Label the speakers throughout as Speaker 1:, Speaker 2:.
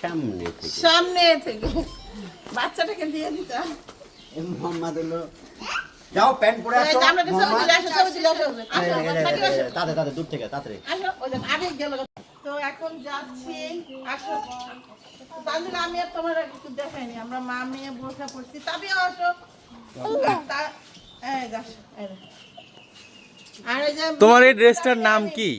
Speaker 1: সামনে থেকে বাচ্চাটাকে দিয়ে দিতা
Speaker 2: মোহাম্মদ হলো যাও প্যান্ট পরে আসো তাড়াতাড়ি দূর থেকে তাড়াতাড়ি
Speaker 1: আসো ওই যে আগে গেল তো এখন যাচ্ছি আসো তাহলে আমি আর তোমার কিছু দেখাইনি আমরা মা মেয়ে বোরখা পড়ছি তবে আসো এই যাস আর এই যে
Speaker 3: তোমার এই ড্রেসটার নাম কি?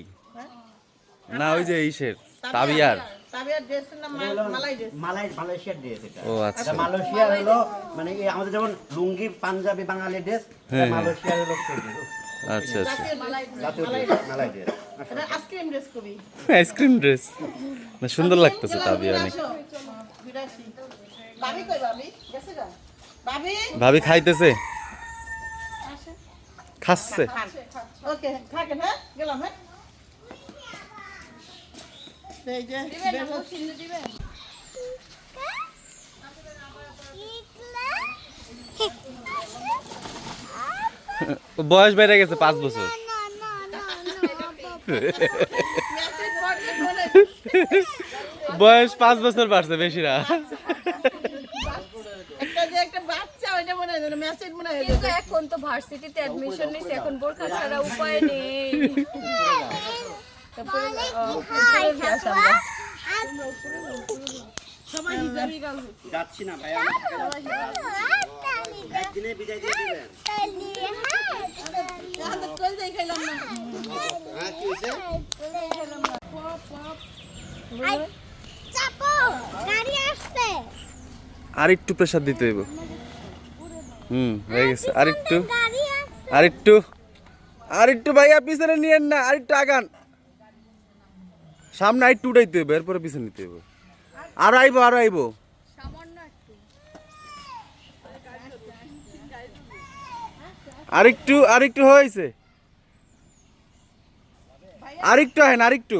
Speaker 3: না ওই যে ইসের তাবিয়ার
Speaker 1: তাবিয়ার ড্রেসের নাম মালাই ড্রেস
Speaker 2: মালয়েশিয়ার ড্রেস এটা।
Speaker 3: ও আচ্ছা
Speaker 2: মালয়েশিয়া হলো মানে এই আমাদের যেমন লুঙ্গি পাঞ্জাবি বাঙালি ড্রেস মালয়েশিয়ার হলো
Speaker 3: আচ্ছা আচ্ছা
Speaker 2: মালাই ড্রেস
Speaker 1: এটা আইসক্রিম ড্রেস কবি
Speaker 3: আইসক্রিম ড্রেস না সুন্দর লাগতেছে তাবিয়া অনেক।
Speaker 1: ভাবি কই ভাবি গেছে গা ভাবি
Speaker 3: ভাবি খাইতেছে খাচ্ছে
Speaker 1: ওকে থাকে না গেলাম হ্যাঁ এই যে দিবেন
Speaker 3: বয়স বেড়ে গেছে 5 বছর বয়স 5 বছর বাড়ছে বেশি না
Speaker 1: একটা বাচ্চা ওইটা মনে হয় মেসেজ মনে হয়
Speaker 4: কিন্তু এখন তো ভার্সিটিতে অ্যাডমিশন নিছে এখন বোরখা ছাড়া উপায় নেই
Speaker 1: সবাই হিজাবি গাল
Speaker 2: যাচ্ছি না ভাই একদিনে বিদায় দিয়ে দিবেন
Speaker 1: আমরা কই যাই খাইলাম না
Speaker 2: হ্যাঁ কি হইছে
Speaker 5: চাপো গাড়ি আসছে
Speaker 3: আর একটু প্রেসার দিতে হইব হয়ে গেছে
Speaker 5: গাড়ি আসছে
Speaker 3: আর একটু ভাইয়া পিছনে নিয়েন না আর একটু আগান সামনে আর একটু উঠাইতে হইব এরপরে পিছনে নিতে হইব আর আইবো আর একটু হয়েছে আর একটু আহেন আর একটু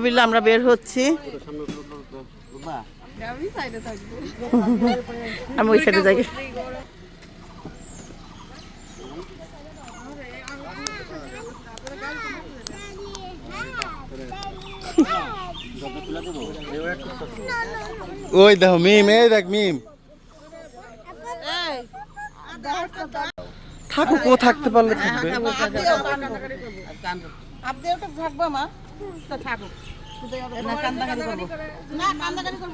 Speaker 1: বিল্লা আমরা বের হচ্ছি আমি ওই সাইডে যাই
Speaker 3: ওই দেখো মিম এই দেখ মিম থাকুক ও থাকতে পারলে থাকবে
Speaker 1: আপনিও তো থাকবো মা তো থাকুক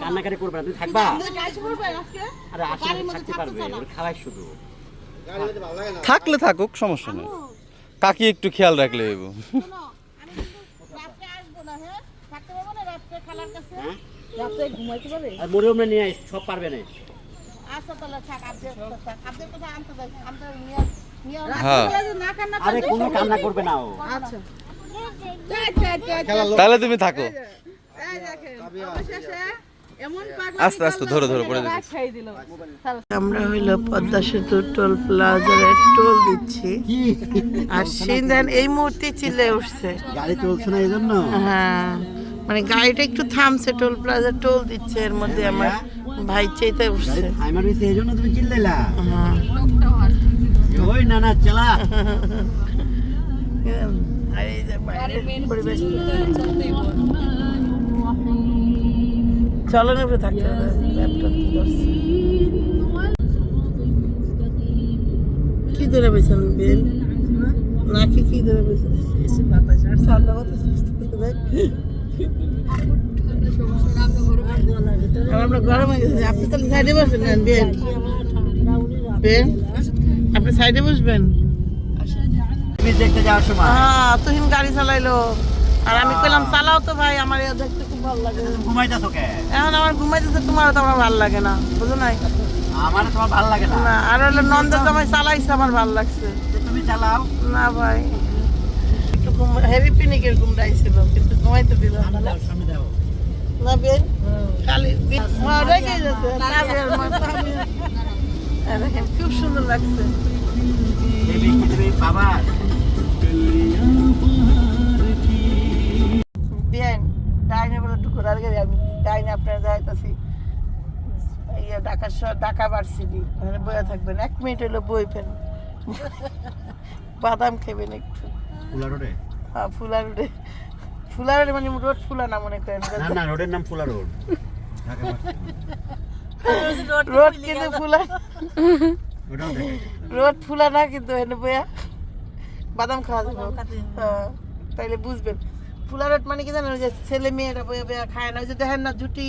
Speaker 2: কান্নাকারি করবে না তুমি থাকবা
Speaker 1: আজকে
Speaker 2: আরে আসলে থাকতে পারবে ওর খাওয়াই শুধু
Speaker 3: থাকলে থাকুক সমস্যা নেই কাকি একটু খেয়াল রাখলে হইব
Speaker 1: রাত্রে আসবো না হ্যাঁ থাকতে পারবো না রাত্রে খালার কাছে
Speaker 2: হ্যাঁ
Speaker 1: রাত্রে ঘুমাইতে পারবে
Speaker 2: আর মরে মরে নিয়ে আইস সব পারবে না
Speaker 1: আচ্ছা তাহলে থাক আপডেট কথা আনতে যাই আনতে নিয়ে
Speaker 3: হ্যাঁ
Speaker 1: না কান্না
Speaker 2: আরে কোনো কান্না করবে না ও
Speaker 1: আচ্ছা
Speaker 3: তাহলে তুমি থাকো
Speaker 1: এই দেখেন অবশেষে এমন
Speaker 3: আস্তে আস্তে ধরো পড়ে যাবে
Speaker 1: আমরা হইলো পদ্মা সেতু টোল প্লাজার টোল দিচ্ছি আর সিনদান এই মুহূর্তে চিল্লে উঠছে
Speaker 2: গাড়ি চলছে না এইজন্য
Speaker 1: হ্যাঁ মানে গাড়িটা একটু থামছে টোল প্লাজা টোল দিচ্ছে এর মধ্যে আমার ভাই চেতে উঠছে
Speaker 2: টাইমার হইছে এইজন্য তুমি চিল্লাইলা
Speaker 1: হ্যাঁ
Speaker 2: ওই না না চালা
Speaker 1: আর এই যে বাইরের পরিবেশ চলনের উপরে থাকতে হবে ল্যাপটপ কি ধরে বেছেন বেল নাকি কি ধরে বেছেন ঠান্ডা আমরা গরমে গেছি আপনি তাহলে সাইডে বসবেন বেল বেল আপনি সাইডে বসবেন
Speaker 2: তুমি দেখতে যাওয়ার সময়
Speaker 1: হ্যাঁ তুহিন গাড়ি চালাইলো আর আমি কইলাম চালাও তো ভাই আমার এ দেখতে খুব ভালো লাগে
Speaker 2: ঘুমাইতাছো কে
Speaker 1: এখন আমার ঘুমাইতেছে তোমারও তো আমার ভালো লাগে না বুঝো নাই
Speaker 2: আমার তোমার ভালো লাগে না
Speaker 1: না আর হলো নন্দের জামাই চালাইছে আমার ভালো লাগছে
Speaker 2: তুমি চালাও
Speaker 1: না ভাই একটু হেভি পিনিকের ঘুমটাইছিল কিন্তু ঘুমাইতে দিল না
Speaker 2: সামনে দাও
Speaker 1: না বেন খালি মা রেগে যাচ্ছে দেখেন খুব সুন্দর লাগছে
Speaker 2: দেবী কি তুমি বাবা
Speaker 1: বেন ডাইনে বলে টুকুর আর গেলে আমি ডাইনে আপনারা যাইতাছি ইয়ে ঢাকা ভার্সিটি ওখানে বইয়া থাকবেন 1 মিনিট হলো বই ফেন বাদাম খাবেন একটু
Speaker 2: ফুলা রোডে
Speaker 1: হ্যাঁ ফুলা রোডে মানে রোড ফুলা না মনে করেন
Speaker 2: না রোডের নাম ফুলা রোড
Speaker 1: রোড কিন্তু ফুলা
Speaker 2: ওটাও দেখাই
Speaker 1: রোড ফুলা না কিন্তু এনে বইয়া বাদাম খাওয়া যাবে হ্যাঁ, তাইলে বুঝবেন ফুলা রোড মানে কি জানেন ওই যে ছেলে মেয়েরা বইয়া বইয়া খায় না ওই যে দেখেন না জুটি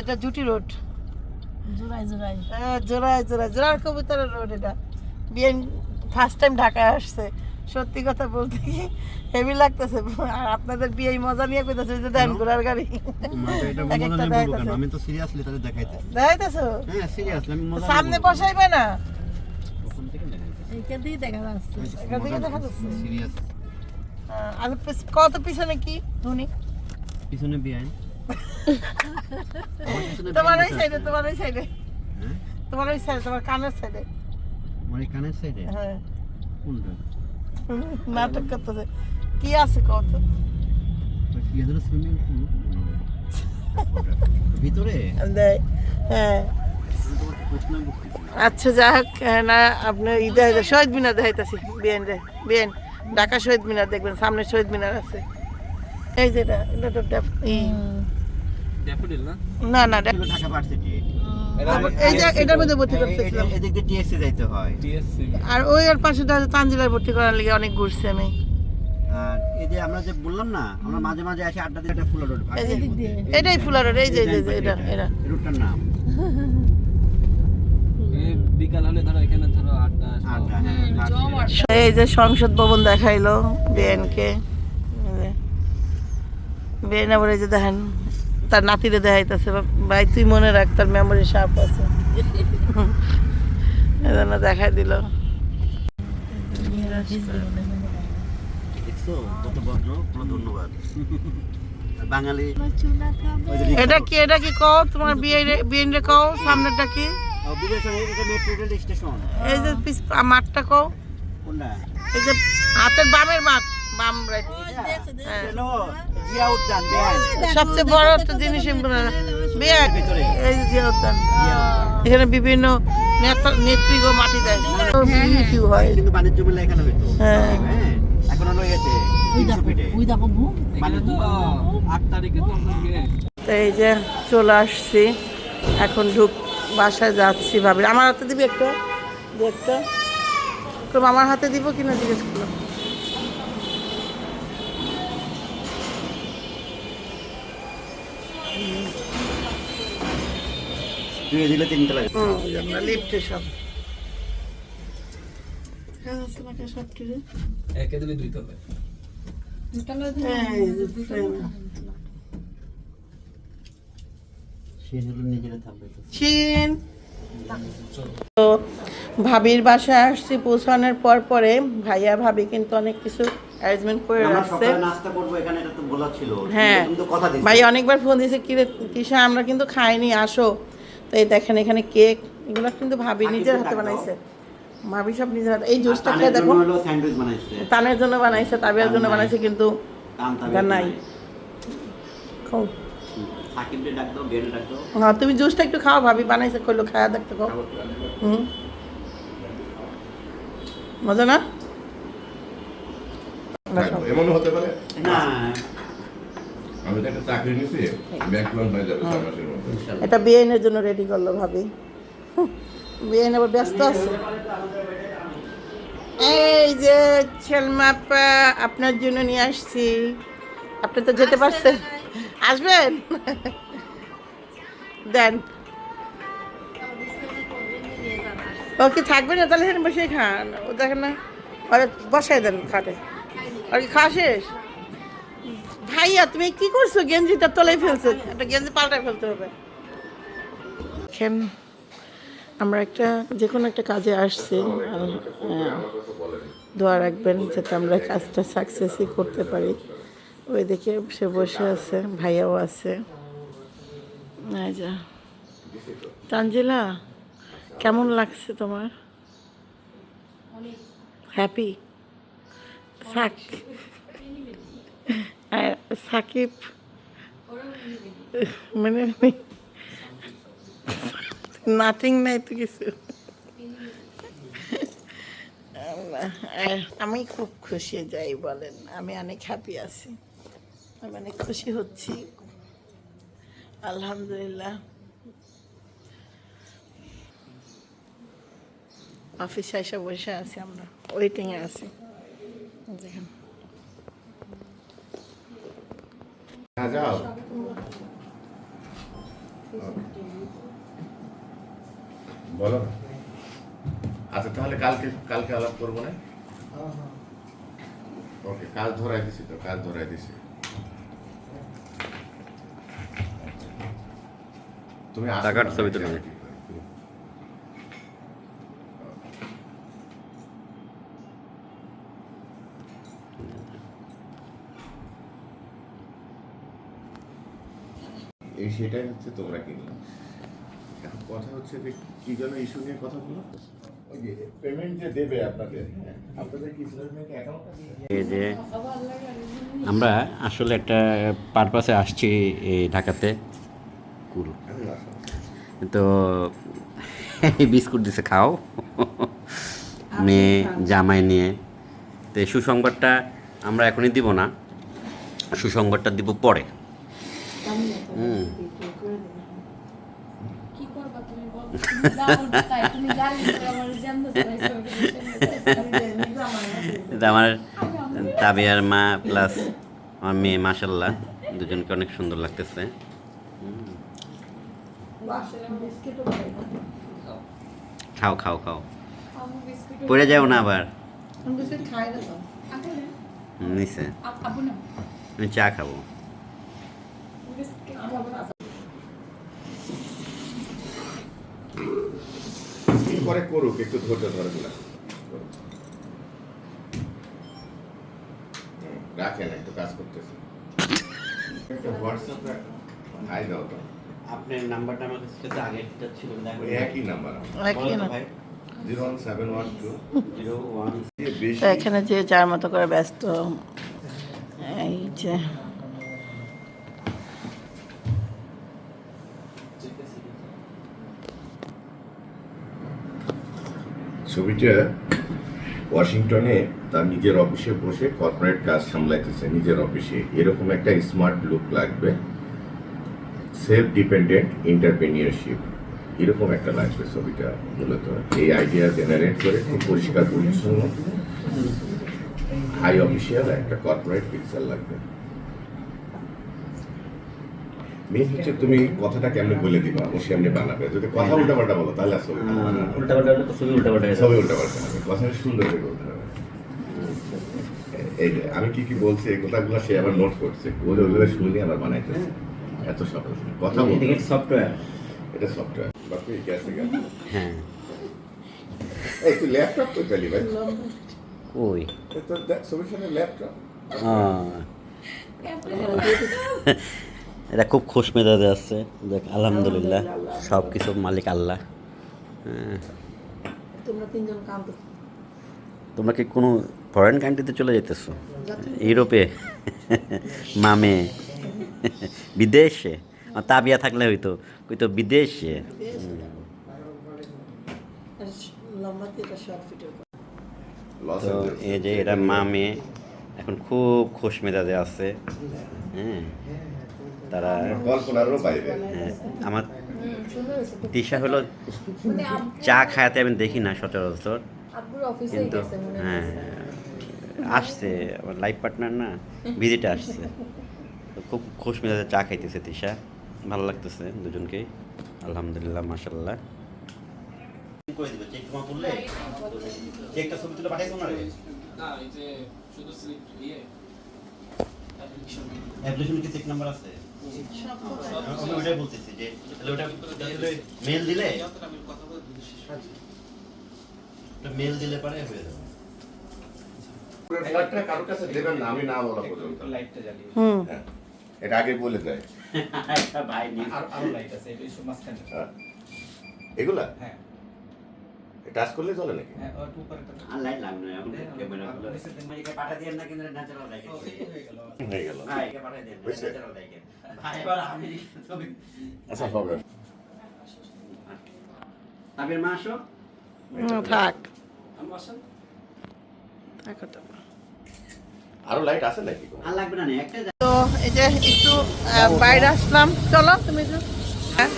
Speaker 1: এটা জুটি রোড হ্যাঁ জোড়ায় জোড়ার কবুতরের রোড এটা বিয়ে ফার্স্ট টাইম ঢাকায় আসছে সত্যি কথা বলতে কি হেভি লাগতেছে আর আপনাদের বিয়ে মজা নিয়ে কইতাছে যে দেন ঘোড়ার গাড়ি
Speaker 2: এটা
Speaker 1: এক একটা
Speaker 2: মজা নেব কেন
Speaker 1: দেখাইতেছে।
Speaker 2: আমি তো সিরিয়াসলি তাহলে দেখাইতেছি
Speaker 1: দেখাইতেছো
Speaker 2: হ্যাঁ সিরিয়াসলি আমি মজা
Speaker 1: সামনে বসাইবে না
Speaker 2: ওখান থেকে দেখাইতেছি
Speaker 1: এখান থেকে দেখা যাচ্ছে
Speaker 2: সিরিয়াস
Speaker 1: আর কত পিছনে কি ধুনি
Speaker 2: পিছনে বিয়াইন
Speaker 1: তোমার ওই সাইডে তোমার ওই সাইডে
Speaker 2: হ্যাঁ
Speaker 1: তোমার ওই সাইডে তোমার কানের সাইডে
Speaker 2: আমার এই কানের সাইডে
Speaker 1: হ্যাঁ
Speaker 2: কোনটা
Speaker 1: নাটক করতেছে কি আছে কত
Speaker 2: কি এদের সুইমিং পুল ভিতরে
Speaker 1: হ্যাঁ
Speaker 2: তোমাকে প্রশ্ন করতেছি
Speaker 1: আচ্ছা যাই হোক না আপনার ঈদে শহীদ মিনার দেখাইতেছি বিএন ঢাকা শহীদ মিনার দেখবেন সামনে শহীদ মিনার আছে এই যে এটা তো না না
Speaker 2: ঢাকা ভার্সিটি
Speaker 1: এই যে এটার মধ্যে ভর্তি করতেছিলাম
Speaker 2: এদিক দিয়ে টিএসসি যাইতে হয়
Speaker 1: আর ওই আর পাশে তানজিলার ভর্তি করার লিগে অনেক ঘুরছি আমি
Speaker 2: আর এই যে আমরা যে বললাম না আমরা মাঝে মাঝে আসি আড্ডা দিয়ে একটা ফুলা রোড
Speaker 1: এই যে এটাই ফুলা রোড এই যে এটা এটা
Speaker 2: রুটটার নাম
Speaker 6: বিকাল হলে ধরো এখানে ধরো আড্ডা
Speaker 2: আড্ডা হ্যাঁ
Speaker 1: এই যে সংসদ ভবন দেখাইলো বিএনকে বিএন আবার এই যে দেখেন তার নাতিরে দেখাইতেছে ভাই তুই মনে রাখ তার মেমোরি শার্প আছে এজন্য দেখাই দিল
Speaker 2: দেখছো কত ভদ্র কোনো ধন্যবাদ আর বাঙালি
Speaker 1: এটা কি কও তোমার বিএন রে কও সামনেটা কি
Speaker 2: বিদেশে এটা মেট্রো রেল স্টেশন
Speaker 1: এই যে মাঠটা কও
Speaker 2: কোনটা
Speaker 1: এই যে হাতের বামের মাঠ বাম রাইট হ্যাঁ
Speaker 2: হ্যালো জিয়া উদ্যান দেন
Speaker 1: সবচেয়ে বড় একটা জিনিস বিয়ে
Speaker 2: ভিতরে
Speaker 1: এই যে জিয়া উদ্যান এখানে বিভিন্ন নেত্রীগো মাটি দেয় ভিউ হয়
Speaker 2: কিন্তু বাণিজ্য মেলা এখানে হইতো
Speaker 1: হ্যাঁ।
Speaker 2: হ্যাঁ এখন হলো এতে 300 ফিটে
Speaker 6: এখানে তো 8 তারিখে তো আমরা গিয়ে
Speaker 1: তো এই যে চলে আসছি এখন বাসায় যাচ্ছি ভাবি আমার হাতে দিবি একটা আমার হাতে দিব কিনা জিজ্ঞেস করলাম
Speaker 2: দুই দিলে 3 তলা
Speaker 1: লিফটে সব
Speaker 6: একে দিলে 2 তলায়
Speaker 2: সে হলো নিজের থাকবে
Speaker 1: চীন তো ভাবির বাসায় আসছি পৌঁছানোর পরে ভাইয়া ভাবি কিন্তু অনেক কিছু অ্যারেঞ্জমেন্ট করে
Speaker 2: আমরা
Speaker 1: রাখছে
Speaker 2: সকালে নাস্তা করব এখানে এটা তো বলা ছিল
Speaker 1: হ্যাঁ
Speaker 2: কিন্তু কথা দিছি
Speaker 1: ভাই অনেকবার ফোন দিয়েছে কিসা আমরা কিন্তু খাইনি আসো তো এই দেখেন এখানে কেক এগুলো কিন্তু ভাবি নিজের হাতে বানাইছে ভাবি সব নিজের হাতে এই জুসটা খেয়ে দেখো
Speaker 2: হলো স্যান্ডউইচ বানাইছে
Speaker 1: তানের জন্য বানাইছে তাবিয়ার জন্য বানাইছে কিন্তু
Speaker 2: কাম
Speaker 1: এটা নাই খাও
Speaker 2: সাকিবকে ডাক দাও বেরে ডাক দাও
Speaker 1: হ্যাঁ তুমি জুসটা একটু খাও ভাবি বানাইছে কইলো খায়া দেখতে খাও মজা না
Speaker 7: এমন হতে পারে
Speaker 2: না
Speaker 7: আমি তো একটা চাকরি নিছি ব্যাংক লোন হয়ে যাবে 6 মাসের মধ্যে
Speaker 1: এটা বিয়েনের জন্য রেডি করলো ভাবি বিয়েন আবার ব্যস্ত আছে এই যে ছেলমাপা আপনার জন্য নিয়ে আসছি আপনি তো যেতে পারছেন আসবেন দেন ও কি থাকবে না তাহলে এখানে বসে খান ও দেখেন না বসাই দেন খাটে আর কি খাওয়া শেষ ভাইয়া তুমি কি করছো গেঞ্জিটা তলাই ফেলছো একটা গেঞ্জি পাল্টায় ফেলতে হবে দেখেন আমরা একটা যে কোনো একটা কাজে আসছি আর দোয়া রাখবেন যাতে আমরা কাজটা সাকসেসই করতে পারি ওই দিকে সে বসে আছে ভাইয়াও আছে যা তানজিলা কেমন লাগছে তোমার হ্যাপি সাকিব মানে নাথিং নাই তো কিছু আমি খুব খুশি যাই বলেন আমি অনেক হ্যাপি আছি আমি অনেক খুশি হচ্ছি আলহামদুলিল্লাহ অফিসে এসে বসে আছি আমরা, ওয়েটিংয়ে আছি। দেখেন
Speaker 7: যাও বলো না। আচ্ছা তাহলে কালকে আলাপ করবো না? ওকে, কাজ ধরাই দিছি তো, কাজ ধরাই দিছি। তুমি আসো
Speaker 3: টাকার
Speaker 7: না,
Speaker 3: ছবি তুলে নে।
Speaker 7: এই সেটাই হচ্ছে তোমরা কিনলাম। এখন কথা হচ্ছে যে কি যেন ইস্যু নিয়ে কথা বলো, ওই যে পেমেন্ট যে দেবে আপনাদের, হ্যাঁ, আপনাদের কি ইসলামী ব্যাংকে অ্যাকাউন্ট আছে?
Speaker 2: এই যে আমরা আসলে একটা পারপাসে আসছি এই ঢাকাতে কুল, তো এই বিস্কুট দিছে খাও মেয়ে জামাই নিয়ে। তো এই সুসংবাদটা আমরা এখনই দিব না, সুসংবাদটা দিব পরে।
Speaker 4: কি করবা তুমি বলো? তুমি যা বলবে তাই, তুমি গালি করে আমার জানতে চাইছো।
Speaker 2: এটা আমার তাবিয়ার মা প্লাস আমার মেয়ে, মাশাল্লাহ দুজনকে অনেক সুন্দর লাগতেছে। খাও খাও খাও,
Speaker 4: আমি বিস্কুট
Speaker 2: পড়ে যাও না আবার।
Speaker 1: আমি বিস্কুট খাই না তো।
Speaker 2: নিচে
Speaker 4: আপু না
Speaker 2: আমি চা খাবো।
Speaker 4: বিস্কুট খাবো না।
Speaker 7: কি করে করুক, একটু ধৈর্য ধরে দিলাম। রাখেন, একটু কাজ করতেছে। একটা হোয়াটসঅ্যাপে হাই দাও তো।
Speaker 2: আপনার নাম্বারটা আমার কাছে তো আগেরটা ছিল, দেখো
Speaker 7: ওই একই নাম্বার আমার,
Speaker 1: একই না।
Speaker 7: 01712
Speaker 2: 01
Speaker 7: বেশি।
Speaker 1: তো এখানে যে যার মতো করে ব্যস্ত, এই যে
Speaker 7: ছবিটা ওয়াশিংটনে তার নিজের অফিসে বসে কর্পোরেট কাজ সামলাইতেছে নিজের অফিসে। এরকম একটা স্মার্ট লুক লাগবে, সেলফ ডিপেন্ডেন্ট এন্টারপ্রেনিয়রশিপ, এরকম একটা লাগবে ছবিটা। মূলত এই আইডিয়া জেনারেট করে খুব পরিষ্কার পরিচ্ছন্ন হাই অফিসিয়াল একটা কর্পোরেট পিকচার লাগবে। মেন হচ্ছে তুমি কথাটা কেমনে বলে দিবা, ও সেমনি বানাবে। যদি কথা উল্টাপাল্টা বলো তাহলে আর ছবি বানাবে না। ছবি উল্টাপাল্টা হবে, কথাটা সুন্দর করে বলতে হবে। এই যে আমি কি কি বলছি এই কথাগুলো সে আবার নোট করছে, ওইগুলো শুনে আবার বানাইতেছে। এত সহজ কথা বলতে,
Speaker 2: সফটওয়্যার।
Speaker 7: এটা সফটওয়্যার। বাকি গেছে গেল।
Speaker 2: হ্যাঁ
Speaker 7: এই তুই ল্যাপটপ তো চালি ভাই,
Speaker 2: ওই
Speaker 7: এই তোর দেখ ছবির সামনে ল্যাপটপ।
Speaker 2: এটা খুব খুশ মেজাজে আছে, দেখ আলহামদুলিল্লাহ সব কিছু মালিক আল্লাহ। হ্যাঁ,
Speaker 1: তোমরা তিনজন কান্ত।
Speaker 2: তোমরা কি কোনো ফরেন কান্ট্রিতে চলে যেতেছো? ইউরোপে? মামে? বিদেশে? আমার তাবিয়া থাকলে হইতো, কই তো বিদেশে।
Speaker 1: লম্বাতে এটা শর্ট ভিডিও।
Speaker 7: লস
Speaker 2: তো এই যে এটা মামে এখন খুব খুশ মেজাজে আছে। হ্যাঁ, তারা
Speaker 7: কল্পনারও বাইরে।
Speaker 2: হ্যাঁ, আমার তিশা হলো চা খায়াতে আমি দেখি না সচরাচর,
Speaker 4: আব্বুর অফিসে
Speaker 2: কিন্তু
Speaker 4: গেছে মনে হয়।
Speaker 2: হ্যাঁ আসছে, আমার লাইফ পার্টনার না, ভিজিটে আসছে। তো খুব খুশ মেজাজে চা খাইতেছে তিশা, ভালো লাগতেছে দুজনকেই আলহামদুলিল্লাহ মাশাআল্লাহ।
Speaker 6: না এই যে শুধু স্লিপ দিয়ে
Speaker 2: চেক নাম্বার আছে, আমি ওটাই বলতেছি যে ওটা মেল দিলে,
Speaker 6: আমি কথা বলে
Speaker 2: মেল দিলে পরে হয়ে যাবে।
Speaker 7: ফ্ল্যাটটা কারোর কাছে দেবেন না, আমি না বলা পর্যন্ত।
Speaker 6: লাইটটা জ্বালিয়ে
Speaker 7: হ্যাঁ, এটা আগে বলে দেয়।
Speaker 2: ভাই
Speaker 6: আরো লাইট আছে, এটা একটু মাঝখানে।
Speaker 7: হ্যাঁ। এগুলা
Speaker 6: হ্যাঁ
Speaker 7: টাচ করলে চলে নাকি?
Speaker 6: হ্যাঁ ওর উপরে একটা
Speaker 2: আর লাইট লাগবে না, এখন ক্যামেরাগুলো এদিকে পাঠা দিয়েন না, কিন্তু ন্যাচারাল লাইট
Speaker 6: হয়ে গেল।
Speaker 7: হয়ে গেল।
Speaker 2: ভাই এদিকে পাঠা দেন,
Speaker 7: হয়েছে?
Speaker 2: Natural light. ভাই এবার আমি ছবি
Speaker 7: আচ্ছা হবে।
Speaker 2: তাবির মা আসো,
Speaker 1: থাক
Speaker 6: আমি বসেন।
Speaker 1: থাকো তো।
Speaker 7: আরো লাইট আছে নাকি?
Speaker 2: আর লাগবে না, একটা
Speaker 1: তো এই যে একটু বাইরে আসলাম, চলো তুমি একটু। হ্যাঁ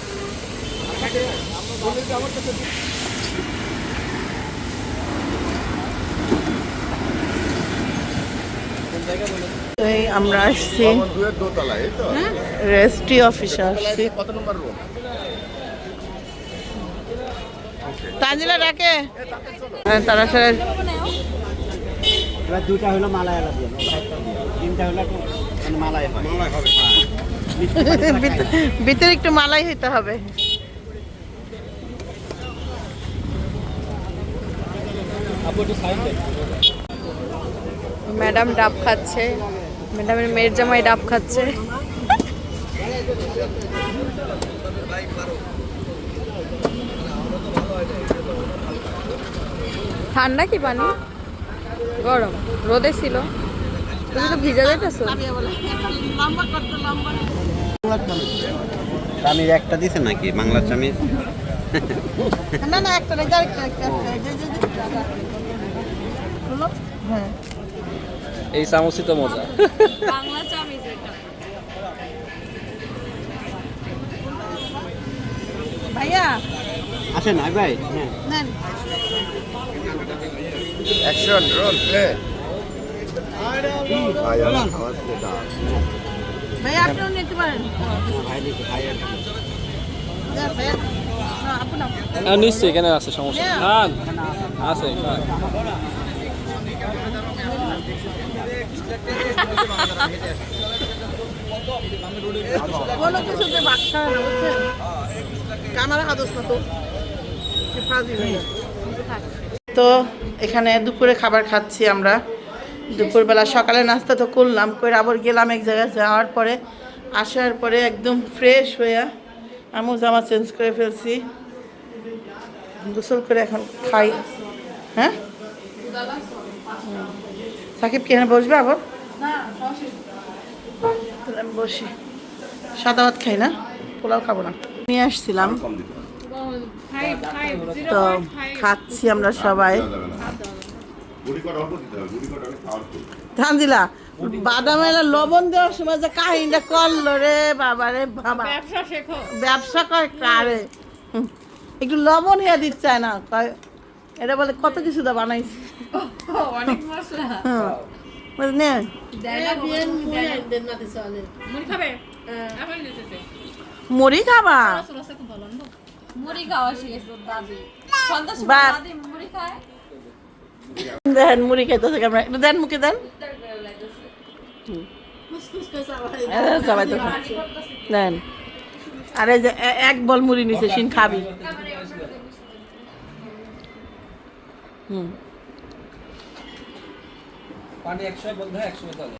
Speaker 1: এই আমরা আসছি রেজিস্ট্রি অফিসে আসছি। তানজিলা ডাকে তারা সারা
Speaker 2: এবার দুটা হলো মালাই আলাদা দিয়ে, তিনটা হলো মানে মালাই হয়।
Speaker 1: ভিতরে একটু মালাই হইতে হবে।
Speaker 4: ম্যাডাম ডাব খাচ্ছে, ম্যাডামের মেয়ের জামাই ডাব খাচ্ছে। ঠান্ডা কি পানি? গরম, রোদে ছিল। তুমি তো ভিজা যাইতেছো।
Speaker 2: চামিজ একটা দিছে নাকি বাংলার চামিজ?
Speaker 1: না না একটা না, একটা হলো। হ্যাঁ
Speaker 6: এই চামচই তো মজা।
Speaker 4: বাংলা চামিজ এটা।
Speaker 1: ভাইয়া
Speaker 2: আসেন না ভাই, হ্যাঁ
Speaker 1: নেন।
Speaker 7: অ্যাকশন রোল প্লে
Speaker 1: ভাইয়া আপনিও নিতে পারেন। যান, ভাইয়া। না, আপনি নাও।
Speaker 6: নিশ্চয়ই এখানে আছে সমস্যা নেই। খান আছে খান।
Speaker 1: কোনো কিছুতে ভাগ খায় না, বুঝছেন? ক্যামেরা হাদস না তো ফাজি ভাইয়া। তো এখানে দুপুরে খাবার খাচ্ছি আমরা। দুপুরবেলা সকালে নাস্তা তো করলাম, করে আবার গেলাম এক জায়গায়, যাওয়ার পরে আসার পরে একদম ফ্রেশ হয়ে আমি জামা চেঞ্জ করে ফেলছি, গোসল করে এখন খাই। হ্যাঁ সাকিব কি এখানে বসবে আবার? তাহলে আমি বসি, সাদা ভাত খাই না, পোলাও খাবো না। নিয়ে আসছিলাম তো খাচ্ছি আমরা সবাই। ধানজিলা বাদামের লবণ দেওয়ার সময় যে কাহিনীটা করলো রে বাবা রে বাবা, ব্যবসা করে কারে একটু লবণ ইয়া দিচ্ছে না, কয় এটা বলে কত কিছু দা বানাইছি
Speaker 4: অনেক মশলা।
Speaker 1: নে মুড়ি খাবা?
Speaker 4: মুড়ি খাওয়া শিখেছে তোর দাদি। সন্ধ্যার সময়
Speaker 1: বাহ।
Speaker 4: দাদি মুড়ি খায়।
Speaker 1: দেন মুড়ি খাইতেছে কেমন, একটু দেন মুখে দেন। সবাই তো দেন। আরে যে এক বল মুড়ি নিছে, সিন খাবি।
Speaker 6: পানি 100 বলতে 100 বলতে